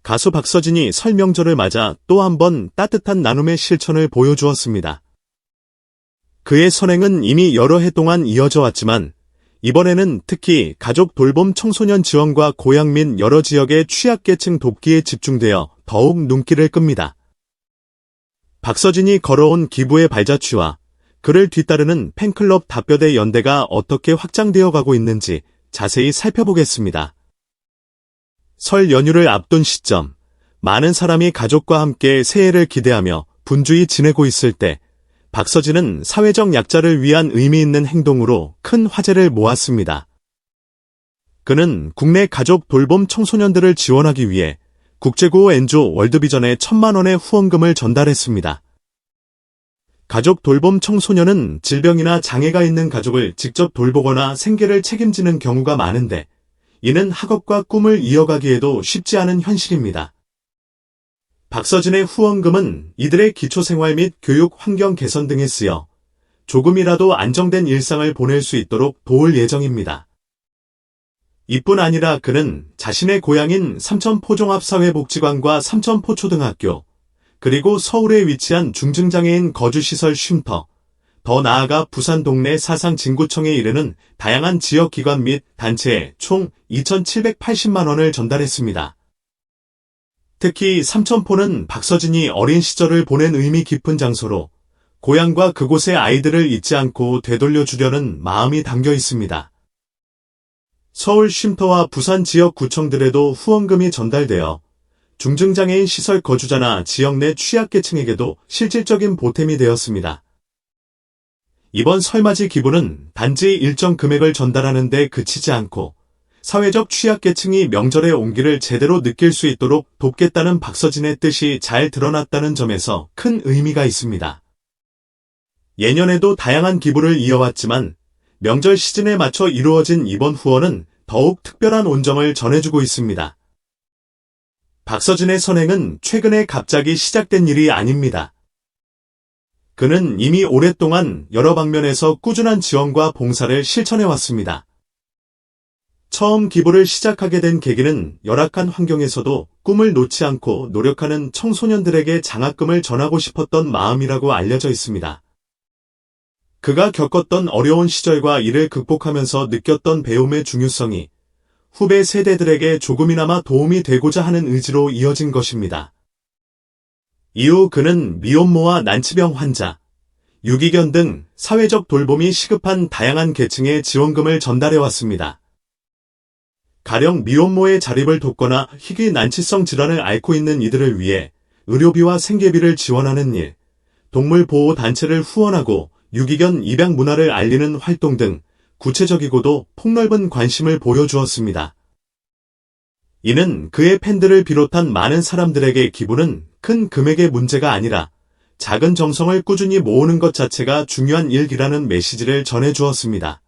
가수 박서진이 설 명절을 맞아 또 한 번 따뜻한 나눔의 실천을 보여주었습니다. 그의 선행은 이미 여러 해 동안 이어져 왔지만 이번에는 특히 가족 돌봄 청소년 지원과 고향 및 여러 지역의 취약계층 돕기에 집중되어 더욱 눈길을 끕니다. 박서진이 걸어온 기부의 발자취와 그를 뒤따르는 팬클럽 답뼈대 연대가 어떻게 확장되어 가고 있는지 자세히 살펴보겠습니다. 설 연휴를 앞둔 시점, 많은 사람이 가족과 함께 새해를 기대하며 분주히 지내고 있을 때 박서진은 사회적 약자를 위한 의미 있는 행동으로 큰 화제를 모았습니다. 그는 국내 가족 돌봄 청소년들을 지원하기 위해 국제구호 엔조 월드비전에 1,000만 원의 후원금을 전달했습니다. 가족 돌봄 청소년은 질병이나 장애가 있는 가족을 직접 돌보거나 생계를 책임지는 경우가 많은데 이는 학업과 꿈을 이어가기에도 쉽지 않은 현실입니다. 박서진의 후원금은 이들의 기초생활 및 교육 환경 개선 등에 쓰여 조금이라도 안정된 일상을 보낼 수 있도록 도울 예정입니다. 이뿐 아니라 그는 자신의 고향인 삼천포종합사회복지관과 삼천포초등학교, 그리고 서울에 위치한 중증장애인 거주시설 쉼터, 더 나아가 부산 동네 사상진구청에 이르는 다양한 지역기관 및 단체에 총 2,780만 원을 전달했습니다. 특히 삼천포는 박서진이 어린 시절을 보낸 의미 깊은 장소로 고향과 그곳의 아이들을 잊지 않고 되돌려주려는 마음이 담겨 있습니다. 서울 쉼터와 부산 지역 구청들에도 후원금이 전달되어 중증장애인 시설 거주자나 지역 내 취약계층에게도 실질적인 보탬이 되었습니다. 이번 설맞이 기부는 단지 일정 금액을 전달하는 데 그치지 않고 사회적 취약계층이 명절의 온기를 제대로 느낄 수 있도록 돕겠다는 박서진의 뜻이 잘 드러났다는 점에서 큰 의미가 있습니다. 예년에도 다양한 기부를 이어왔지만 명절 시즌에 맞춰 이루어진 이번 후원은 더욱 특별한 온정을 전해주고 있습니다. 박서진의 선행은 최근에 갑자기 시작된 일이 아닙니다. 그는 이미 오랫동안 여러 방면에서 꾸준한 지원과 봉사를 실천해왔습니다. 처음 기부를 시작하게 된 계기는 열악한 환경에서도 꿈을 놓지 않고 노력하는 청소년들에게 장학금을 전하고 싶었던 마음이라고 알려져 있습니다. 그가 겪었던 어려운 시절과 이를 극복하면서 느꼈던 배움의 중요성이 후배 세대들에게 조금이나마 도움이 되고자 하는 의지로 이어진 것입니다. 이후 그는 미혼모와 난치병 환자, 유기견 등 사회적 돌봄이 시급한 다양한 계층에 지원금을 전달해왔습니다. 가령 미혼모의 자립을 돕거나 희귀 난치성 질환을 앓고 있는 이들을 위해 의료비와 생계비를 지원하는 일, 동물보호 단체를 후원하고 유기견 입양 문화를 알리는 활동 등 구체적이고도 폭넓은 관심을 보여주었습니다. 이는 그의 팬들을 비롯한 많은 사람들에게 기부는 큰 금액의 문제가 아니라 작은 정성을 꾸준히 모으는 것 자체가 중요한 일이라는 메시지를 전해주었습니다.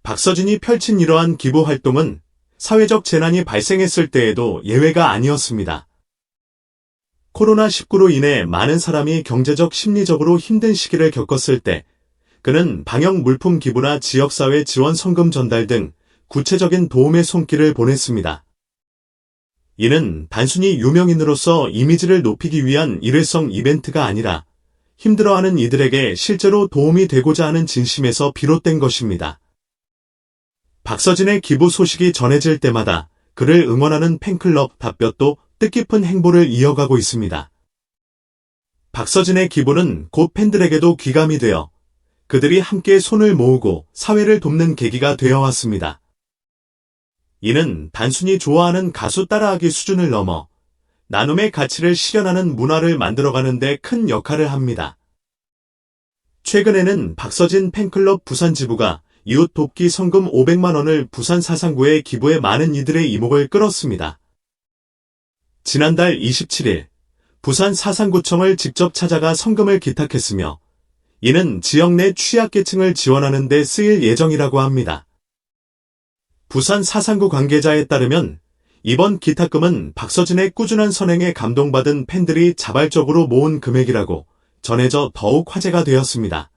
박서진이 펼친 이러한 기부 활동은 사회적 재난이 발생했을 때에도 예외가 아니었습니다. 코로나19로 인해 많은 사람이 경제적, 심리적으로 힘든 시기를 겪었을 때 그는 방역 물품 기부나 지역사회 지원 성금 전달 등 구체적인 도움의 손길을 보냈습니다. 이는 단순히 유명인으로서 이미지를 높이기 위한 일회성 이벤트가 아니라 힘들어하는 이들에게 실제로 도움이 되고자 하는 진심에서 비롯된 것입니다. 박서진의 기부 소식이 전해질 때마다 그를 응원하는 팬클럽 답변도 뜻깊은 행보를 이어가고 있습니다. 박서진의 기부는 곧 팬들에게도 귀감이 되어 그들이 함께 손을 모으고 사회를 돕는 계기가 되어왔습니다. 이는 단순히 좋아하는 가수 따라하기 수준을 넘어 나눔의 가치를 실현하는 문화를 만들어가는 데 큰 역할을 합니다. 최근에는 박서진 팬클럽 부산지부가 이웃 돕기 성금 500만 원을 부산 사상구에 기부해 많은 이들의 이목을 끌었습니다. 지난달 27일 부산 사상구청을 직접 찾아가 성금을 기탁했으며 이는 지역 내 취약계층을 지원하는 데 쓰일 예정이라고 합니다. 부산 사상구 관계자에 따르면 이번 기탁금은 박서진의 꾸준한 선행에 감동받은 팬들이 자발적으로 모은 금액이라고 전해져 더욱 화제가 되었습니다.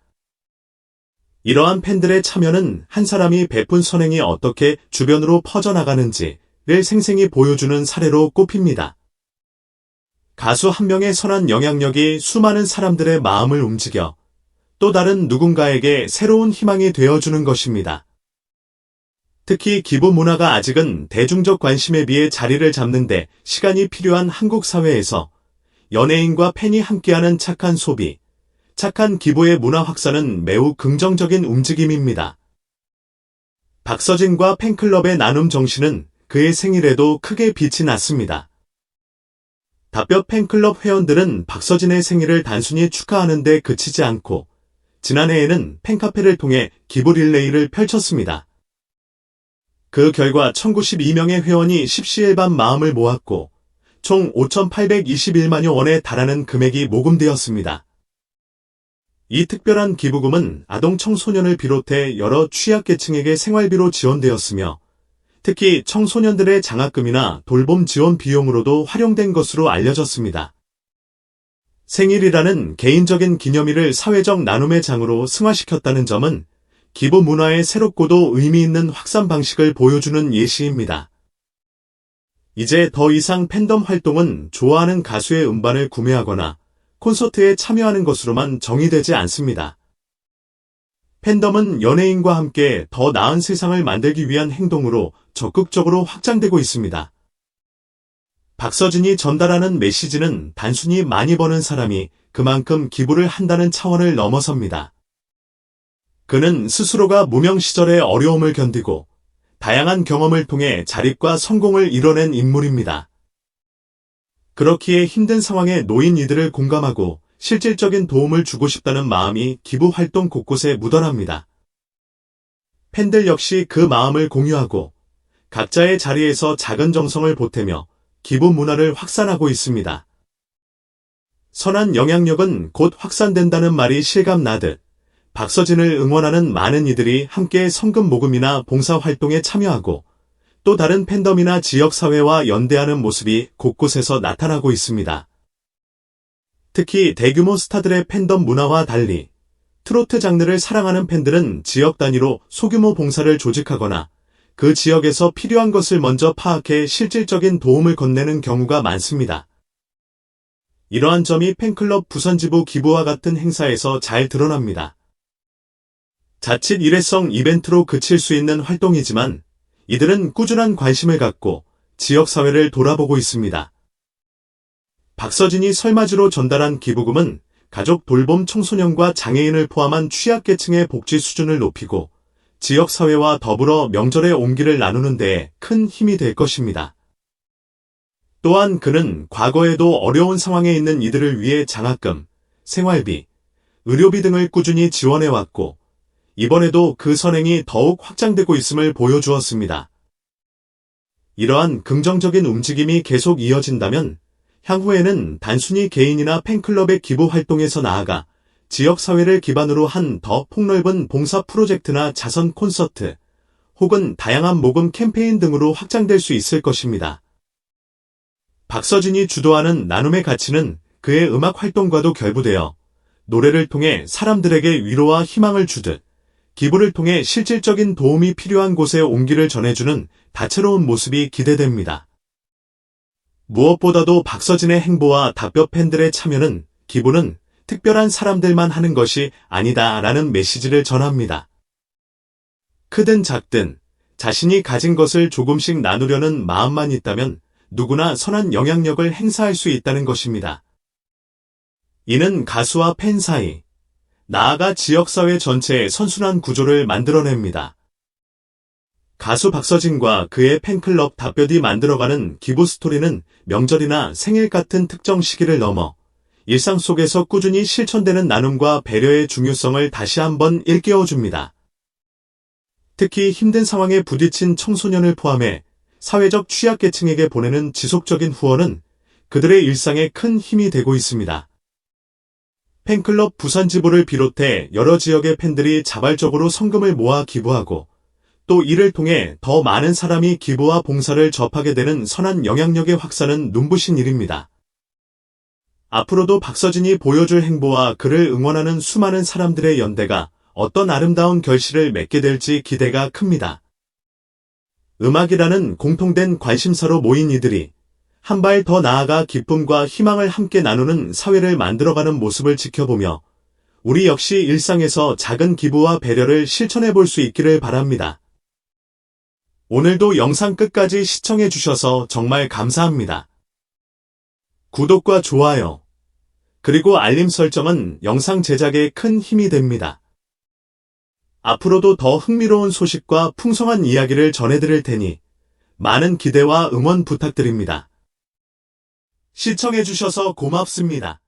이러한 팬들의 참여는 한 사람이 베푼 선행이 어떻게 주변으로 퍼져나가는지 생생히 보여주는 사례로 꼽힙니다. 가수 한 명의 선한 영향력이 수많은 사람들의 마음을 움직여 또 다른 누군가에게 새로운 희망이 되어주는 것입니다. 특히 기부 문화가 아직은 대중적 관심에 비해 자리를 잡는데 시간이 필요한 한국 사회에서 연예인과 팬이 함께하는 착한 소비, 착한 기부의 문화 확산은 매우 긍정적인 움직임입니다. 박서진과 팬클럽의 나눔 정신은 그의 생일에도 크게 빛이 났습니다. 답변 팬클럽 회원들은 박서진의 생일을 단순히 축하하는 데 그치지 않고 지난해에는 팬카페를 통해 기부 릴레이를 펼쳤습니다. 그 결과 1092명의 회원이 십시일반 마음을 모았고 총 5,821만여 원에 달하는 금액이 모금되었습니다. 이 특별한 기부금은 아동 청소년을 비롯해 여러 취약계층에게 생활비로 지원되었으며 특히 청소년들의 장학금이나 돌봄 지원 비용으로도 활용된 것으로 알려졌습니다. 생일이라는 개인적인 기념일을 사회적 나눔의 장으로 승화시켰다는 점은 기부 문화의 새롭고도 의미 있는 확산 방식을 보여주는 예시입니다. 이제 더 이상 팬덤 활동은 좋아하는 가수의 음반을 구매하거나 콘서트에 참여하는 것으로만 정의되지 않습니다. 팬덤은 연예인과 함께 더 나은 세상을 만들기 위한 행동으로 적극적으로 확장되고 있습니다. 박서진이 전달하는 메시지는 단순히 많이 버는 사람이 그만큼 기부를 한다는 차원을 넘어섭니다. 그는 스스로가 무명 시절의 어려움을 견디고 다양한 경험을 통해 자립과 성공을 이뤄낸 인물입니다. 그렇기에 힘든 상황에 놓인 이들을 공감하고 실질적인 도움을 주고 싶다는 마음이 기부 활동 곳곳에 묻어납니다. 팬들 역시 그 마음을 공유하고 각자의 자리에서 작은 정성을 보태며 기부 문화를 확산하고 있습니다. 선한 영향력은 곧 확산된다는 말이 실감나듯 박서진을 응원하는 많은 이들이 함께 성금 모금이나 봉사활동에 참여하고 또 다른 팬덤이나 지역사회와 연대하는 모습이 곳곳에서 나타나고 있습니다. 특히 대규모 스타들의 팬덤 문화와 달리 트로트 장르를 사랑하는 팬들은 지역 단위로 소규모 봉사를 조직하거나 그 지역에서 필요한 것을 먼저 파악해 실질적인 도움을 건네는 경우가 많습니다. 이러한 점이 팬클럽 부산지부 기부와 같은 행사에서 잘 드러납니다. 자칫 일회성 이벤트로 그칠 수 있는 활동이지만 이들은 꾸준한 관심을 갖고 지역사회를 돌아보고 있습니다. 박서진이 설맞이로 전달한 기부금은 가족 돌봄 청소년과 장애인을 포함한 취약계층의 복지 수준을 높이고 지역사회와 더불어 명절의 온기를 나누는 데에 큰 힘이 될 것입니다. 또한 그는 과거에도 어려운 상황에 있는 이들을 위해 장학금, 생활비, 의료비 등을 꾸준히 지원해왔고 이번에도 그 선행이 더욱 확장되고 있음을 보여주었습니다. 이러한 긍정적인 움직임이 계속 이어진다면 향후에는 단순히 개인이나 팬클럽의 기부 활동에서 나아가 지역사회를 기반으로 한 더 폭넓은 봉사 프로젝트나 자선 콘서트 혹은 다양한 모금 캠페인 등으로 확장될 수 있을 것입니다. 박서진이 주도하는 나눔의 가치는 그의 음악 활동과도 결부되어 노래를 통해 사람들에게 위로와 희망을 주듯 기부를 통해 실질적인 도움이 필요한 곳에 온기를 전해주는 다채로운 모습이 기대됩니다. 무엇보다도 박서진의 행보와 답변 팬들의 참여는 기부는 특별한 사람들만 하는 것이 아니다라는 메시지를 전합니다. 크든 작든 자신이 가진 것을 조금씩 나누려는 마음만 있다면 누구나 선한 영향력을 행사할 수 있다는 것입니다. 이는 가수와 팬 사이, 나아가 지역사회 전체의 선순환 구조를 만들어냅니다. 가수 박서진과 그의 팬클럽 답변이 만들어가는 기부 스토리는 명절이나 생일 같은 특정 시기를 넘어 일상 속에서 꾸준히 실천되는 나눔과 배려의 중요성을 다시 한번 일깨워줍니다. 특히 힘든 상황에 부딪힌 청소년을 포함해 사회적 취약계층에게 보내는 지속적인 후원은 그들의 일상에 큰 힘이 되고 있습니다. 팬클럽 부산지부를 비롯해 여러 지역의 팬들이 자발적으로 성금을 모아 기부하고 또 이를 통해 더 많은 사람이 기부와 봉사를 접하게 되는 선한 영향력의 확산은 눈부신 일입니다. 앞으로도 박서진이 보여줄 행보와 그를 응원하는 수많은 사람들의 연대가 어떤 아름다운 결실을 맺게 될지 기대가 큽니다. 음악이라는 공통된 관심사로 모인 이들이 한 발 더 나아가 기쁨과 희망을 함께 나누는 사회를 만들어가는 모습을 지켜보며 우리 역시 일상에서 작은 기부와 배려를 실천해 볼 수 있기를 바랍니다. 오늘도 영상 끝까지 시청해 주셔서 정말 감사합니다. 구독과 좋아요, 그리고 알림 설정은 영상 제작에 큰 힘이 됩니다. 앞으로도 더 흥미로운 소식과 풍성한 이야기를 전해드릴 테니 많은 기대와 응원 부탁드립니다. 시청해 주셔서 고맙습니다.